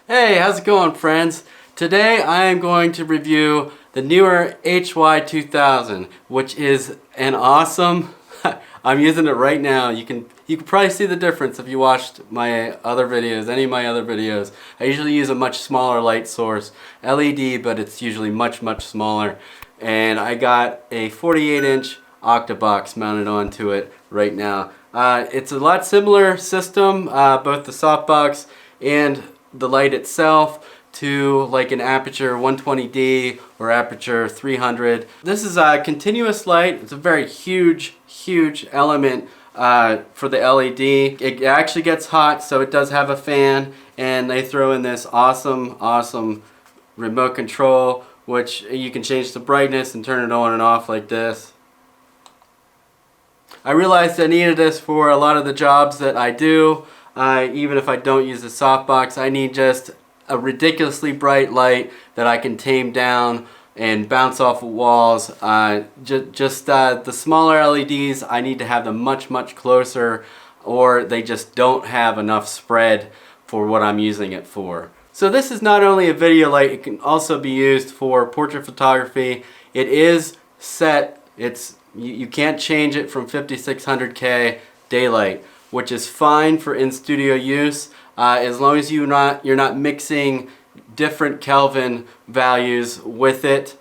Hey, how's it going, friends? Today I am going to review the Neewer HY-2000, which is an awesome, I'm using it right now. You can probably see the difference if you watched my other videos, any of my other videos. I usually use a much smaller light source, LED, but it's usually much smaller. And I got a 48-inch octabox mounted onto it right now. It's a lot similar system, both the softbox and the light itself, to like an Aperture 120D or Aperture 300. This is a continuous light. It's a very huge element for the LED. It actually gets hot, so it does have a fan, and they throw in this awesome remote control, which you can change the brightness and turn it on and off like this. I realized I needed this for a lot of the jobs that I do. Even if I don't use the softbox, I need just a ridiculously bright light that I can tame down and bounce off of walls. The smaller LEDs, I need to have them much closer, or they just don't have enough spread for what I'm using it for. So this is not only a video light, it can also be used for portrait photography. It is set, you can't change it from 5600K daylight, which is fine for in-studio use, as long as you're not mixing different Kelvin values with it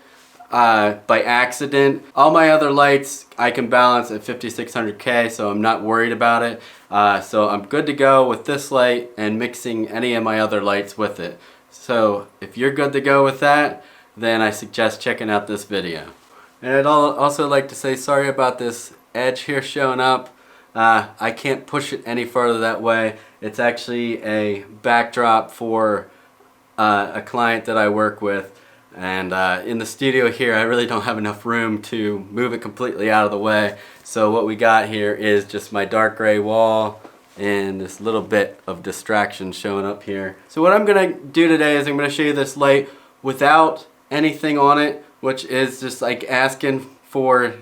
by accident. All my other lights I can balance at 5600K, so I'm not worried about it. So I'm good to go with this light and mixing any of my other lights with it. So if you're good to go with that, then I suggest checking out this video. And I'd also like to say sorry about this edge here showing up. I can't push it any further that way. It's actually a backdrop for a client that I work with, and in the studio here I really don't have enough room to move it completely out of the way. So what we got here is just my dark gray wall and this little bit of distraction showing up here. So what I'm going to do today is I'm going to show you this light without anything on it, which is just like asking for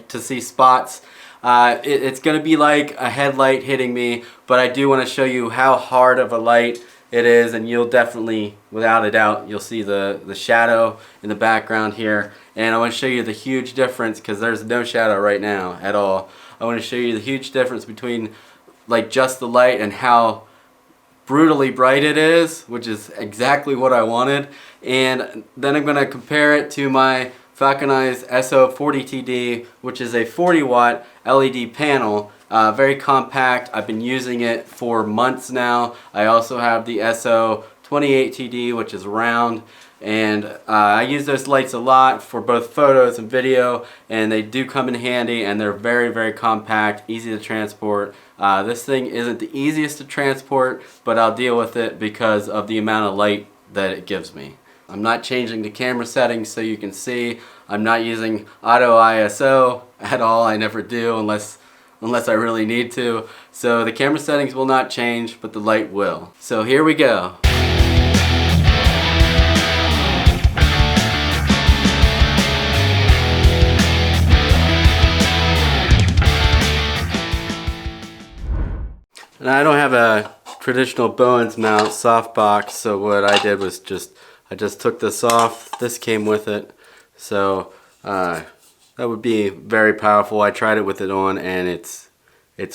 to see spots. It's going to be like a headlight hitting me, but I do want to show you how hard of a light it is, and you'll definitely, without a doubt, you'll see the shadow in the background here. And I want to show you the huge difference, because there's no shadow right now at all. I want to show you the huge difference between like just the light and how brutally bright it is, which is exactly what I wanted. And then I'm going to compare it to my Falconized SO40TD, which is a 40-watt LED panel, very compact. I've been using it for months now. I also have the SO28TD, which is round, and I use those lights a lot for both photos and video, and they do come in handy, and they're very compact, easy to transport. This thing isn't the easiest to transport, but I'll deal with it because of the amount of light that it gives me. I'm not changing the camera settings so you can see. I'm not using auto ISO at all. I never do unless I really need to. So the camera settings will not change, but the light will. So here we go. And I don't have a traditional Bowens mount softbox, so what I did was I just took this off. This came with it, so that would be very powerful. I tried it with it on, and it's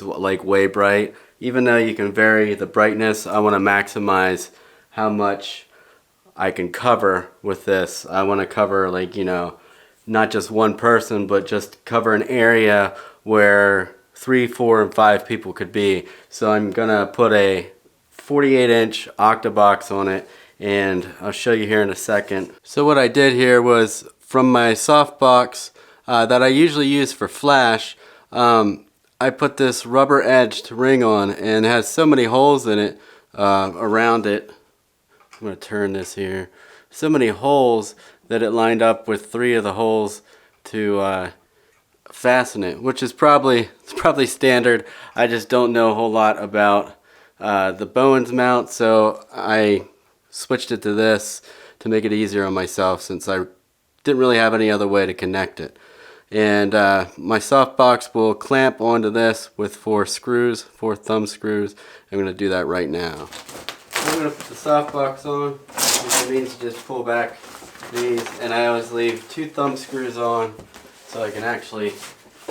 like way bright. Even though you can vary the brightness, I want to maximize how much I can cover with this. I want to cover, like, you know, not just one person, but just cover an area where 3, 4, and 5 people could be. So I'm gonna put a 48-inch octabox on it, and I'll show you here in a second. So what I did here was, from my softbox that I usually use for flash, I put this rubber edged ring on, and it has so many holes in it around it. I'm going to turn this here. So many holes that it lined up with 3 of the holes to fasten it, which is probably standard. I just don't know a whole lot about the Bowens mount, so I switched it to this to make it easier on myself, since I didn't really have any other way to connect it. And my softbox will clamp onto this with 4 screws, 4 thumb screws. I'm going to do that right now. I'm going to put the softbox on, which means you just pull back these, and I always leave 2 thumb screws on so I can actually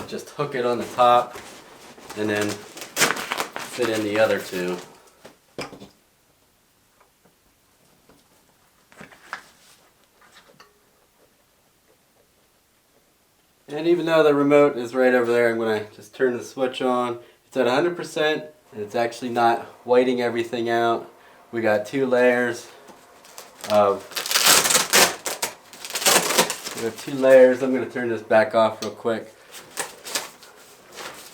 just hook it on the top and then fit in the other 2. And even though the remote is right over there, I'm going to just turn the switch on. It's at 100% and it's actually not whiting everything out. We got 2 layers of, I'm going to turn this back off real quick.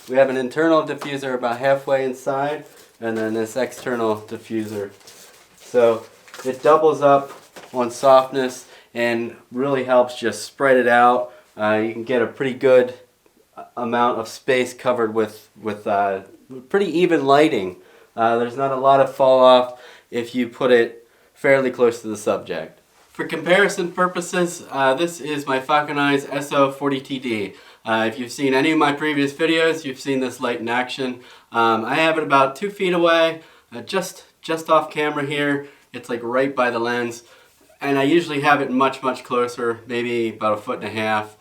We have an internal diffuser about halfway inside and then this external diffuser. So it doubles up on softness and really helps just spread it out. You can get a pretty good amount of space covered with pretty even lighting. There's not a lot of fall off if you put it fairly close to the subject. For comparison purposes, this is my Falcon Eyes SO40TD. If you've seen any of my previous videos, you've seen this light in action. I have it about 2 feet away, just off camera here. It's like right by the lens. And I usually have it much closer, maybe about 1.5 feet.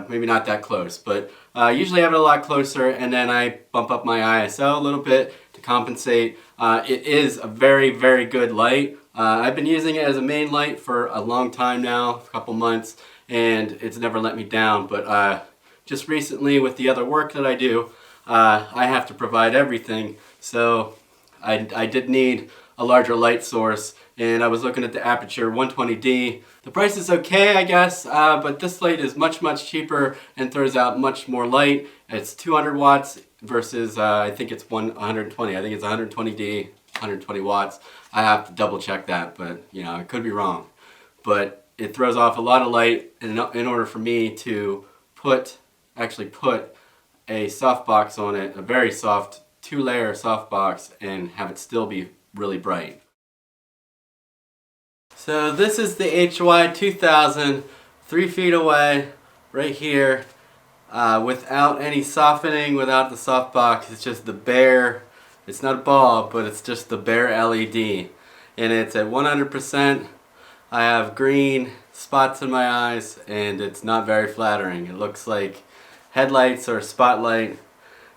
Maybe not that close, but usually I have it a lot closer, and then I bump up my ISO a little bit to compensate. It is a very good light. I've been using it as a main light for a long time now, a couple months, and it's never let me down. But just recently with the other work that I do, I have to provide everything, so I did need a larger light source, and I was looking at the Aperture 120D. The price is okay, I guess, but this light is much cheaper and throws out much more light. It's 200 watts versus I think it's 120. I think it's 120D, 120 watts. I have to double check that, but you know, I could be wrong. But it throws off a lot of light in order for me to actually put a softbox on it, a very soft 2-layer softbox, and have it still be really bright. So this is the HY-2000, 3 feet away, right here, without any softening, without the softbox. It's just the bare, it's not a bulb, but it's just the bare LED. And it's at 100%. I have green spots in my eyes, and it's not very flattering. It looks like headlights or a spotlight,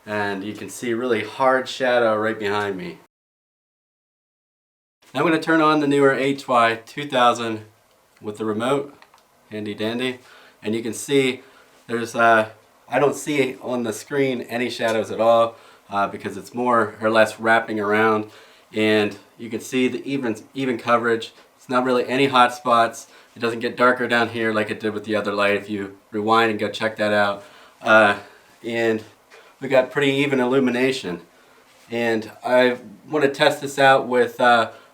and you can see really hard shadow right behind me. I'm going to turn on the Neewer HY-2000 with the remote, handy dandy, and you can see there's I don't see on the screen any shadows at all because it's more or less wrapping around, and you can see the even coverage. It's not really any hot spots. It doesn't get darker down here like it did with the other light. If you rewind and go check that out, and we got pretty even illumination. And I want to test this out with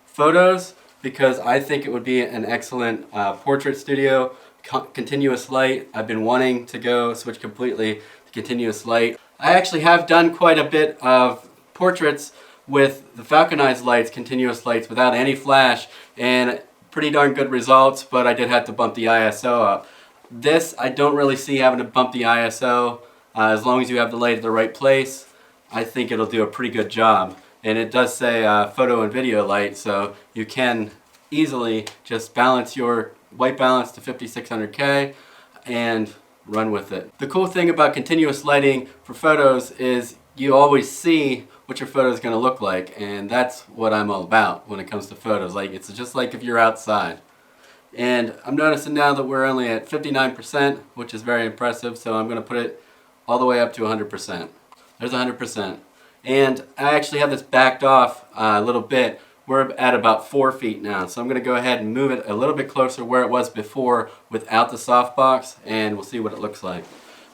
photos because I think it would be an excellent portrait studio. Continuous light. I've been wanting to go switch completely to continuous light. I actually have done quite a bit of portraits with the Falcon Eyes lights, continuous lights, without any flash, and pretty darn good results, but I did have to bump the ISO up. This, I don't really see having to bump the ISO. As long as you have the light at the right place, I think it'll do a pretty good job. And it does say photo and video light, so you can easily just balance your white balance to 5600K and run with it. The cool thing about continuous lighting for photos is you always see what your photo is going to look like, and that's what I'm all about when it comes to photos. Like, it's just like if you're outside. And I'm noticing now that we're only at 59%, which is very impressive, so I'm going to put it all the way up to 100%. There's 100%. And I actually have this backed off a little bit. We're at about 4 feet now, so I'm going to go ahead and move it a little bit closer where it was before without the softbox, and we'll see what it looks like.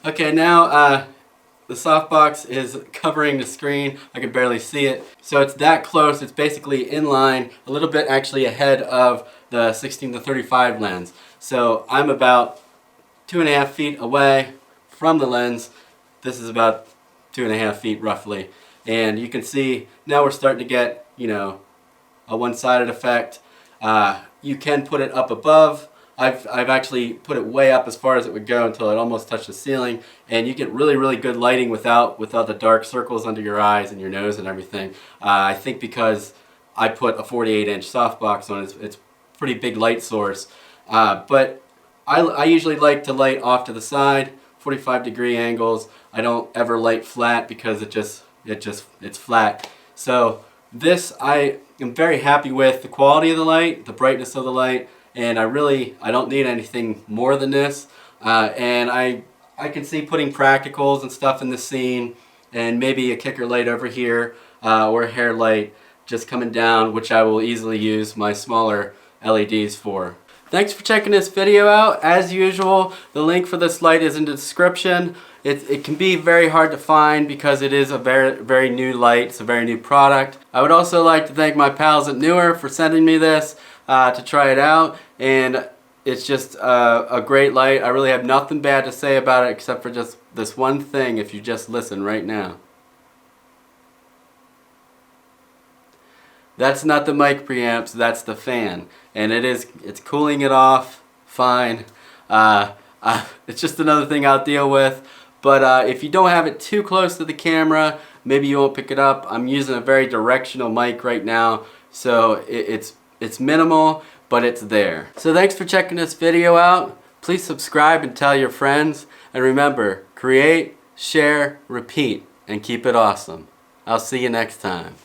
Okay, now the softbox is covering the screen. I can barely see it. So it's that close. It's basically in line, a little bit actually ahead of the 16-35 lens. So I'm about 2.5 feet away from the lens. This is about 2.5 feet roughly. And you can see now we're starting to get, you know, a one-sided effect. You can put it up above. I've actually put it way up as far as it would go until it almost touched the ceiling, and you get really good lighting without the dark circles under your eyes and your nose and everything. I think because I put a 48-inch softbox on it. It's a pretty big light source. But I usually like to light off to the side, 45-degree angles. I don't ever light flat because it's flat. So this I am very happy with the quality of the light, the brightness of the light, and I don't need anything more than this. And I can see putting practicals and stuff in the scene, and maybe a kicker light over here, or a hair light just coming down, which I will easily use my smaller LEDs for. Thanks for checking this video out. As usual, the link for this light is in the description. It can be very hard to find because it is a very new light. It's a very new product. I would also like to thank my pals at Neewer for sending me this to try it out, and it's just a great light. I really have nothing bad to say about it except for just this one thing if you just listen right now. That's not the mic preamps, that's the fan. And it's cooling it off fine. It's just another thing I'll deal with. But if you don't have it too close to the camera, maybe you won't pick it up. I'm using a very directional mic right now, so it's minimal, but it's there. So thanks for checking this video out. Please subscribe and tell your friends. And remember, create, share, repeat, and keep it awesome. I'll see you next time.